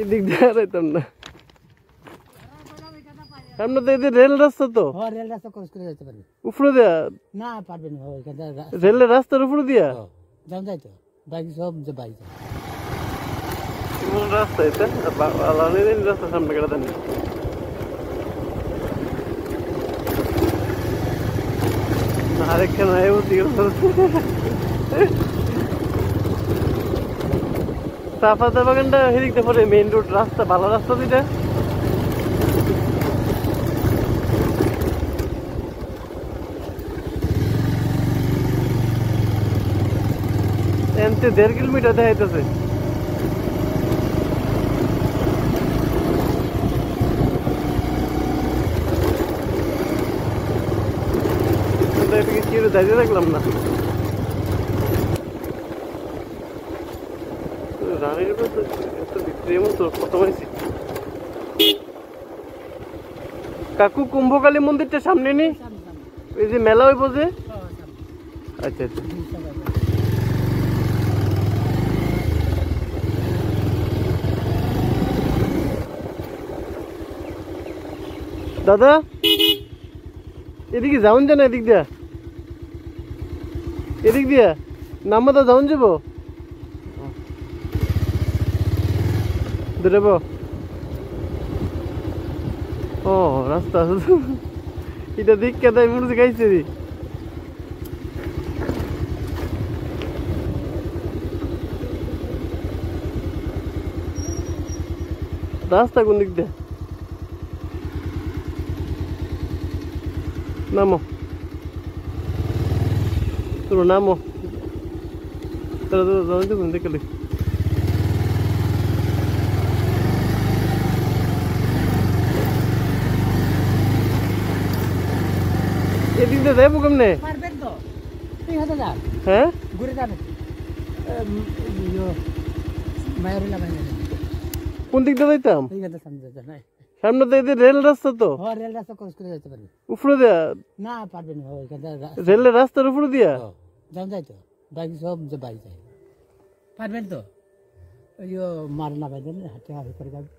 এদিক দিয়ে আইতাম না। সামনে তো এদের রেল রাস্তা তো। হ্যাঁ রেল রাস্তা ক্রস করে যেতে পারবে। উপরে দিয়া না পারবেন না ওইখানে রেলের রাস্তার উপরে দিয়া যাও যাই তো বাইক সব যে বাইক কোন রাস্তা এটা আলাদা রেল রাস্তা সামনে কেটে দেন আরেকখানে চাপাতা বাগানটা হেদিকতে পরে মেইন রোড রাস্তা ভালো রাস্তা দুইটা এনতে 1.5 কিলোমিটার দেখাইতেছে দাঁড়িয়ে রাখলাম না কাকু কুম্ভকালী মন্দিরটা সামনে নেই এই যে মেলা হইব যে আচ্ছা আচ্ছা দাদা এদিকে যাওন জানা এদিক দিয়া এদিক দিয়া নাম্বারটা যাওন যাব ধরব ও রাস্তা এটা দিক কেদাই মুরগি খাইছে রে রাস্তা কোন দিক দিয়া নামো তোর নামো তোরা তো জানি কোন দিকে লিখ এদিক দিয়ে যাবো কেমনে পারবেন তো 3000 হ্যাঁ ঘুরে যাবেন মায়ারিলা বাইরে কোন দিক দিয়ে যাইতাম এইখানে সামনে যেতে না সামনে তো এদের রেল রাস্তা তো হ্যাঁ রেল রাস্তা ক্রস করে যেতে পারবে উপরে দিয়া না পারবেন না ওইখানে রেলের রাস্তার উপরে দিয়া যাও যাই তো বাইক সব যে বাইক যায় পারবেন তো ওই মারনা বাইদেন হাতে হাতে করে যাবে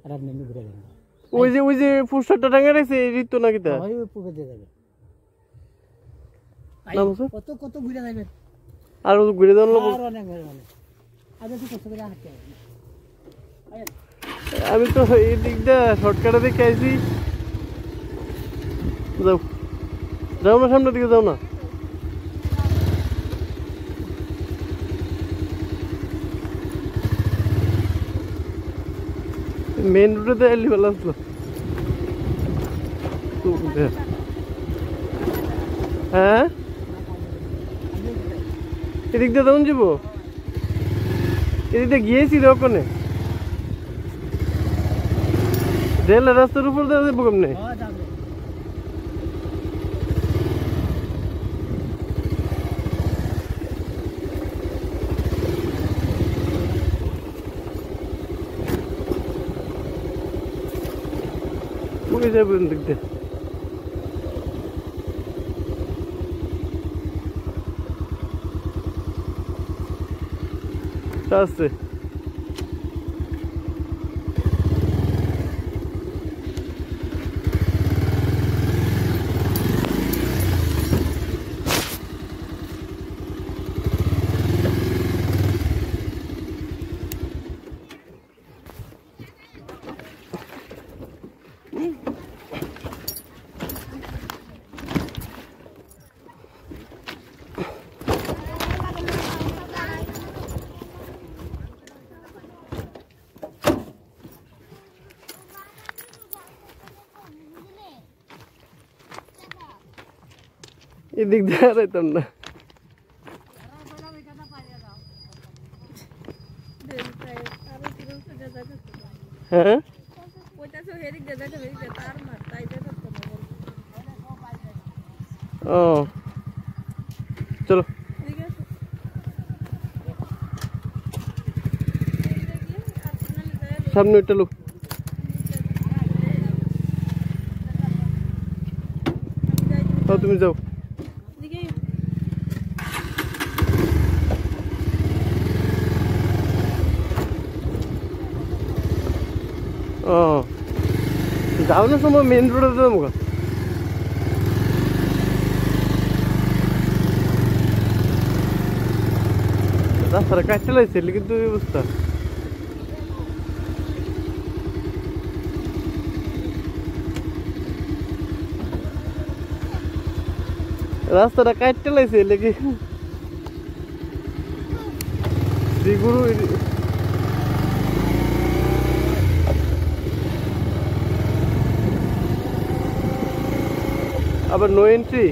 আর আপনি ঘুরে যাবেন ওই যে পোস্টারটা টাঙা রাখছে এই ঋতু নাকি তা ওই পুকে দিয়ে যাবে কত কত ঘুরে যাবেন আর ঘুরে যাওয়ার লোক আর অনেক আজ তো কত করে হাতে আমি তো এই দিক দিয়ে শর্টকাটে দেখে আইছি যাও যাও না সামনের দিকে যাও না মেন রোডে তো এলি ভালো আসলো হ্যাঁ এদিক দিয়ে তখন যাবো এদিক দিয়ে গিয়েছি রে ওখানে রেলের রাস্তার উপর দিয়ে যাবো কেমনে ওই যাবো দিক দিয়ে আছে এদিক দিয়ে আইতাম না হ্যাঁ ও চলো সামনে ওইটা লোক তুমি যাও ও যাওয়ানোর সময় মেন রোডে তো মুখ রাস্তাটা কাটতে লাগছে কিন্তু এই অবস্থা রাস্তাটা কাটতে লাগছে লেগে শ্রীগুরু আবার নো এন্ট্রি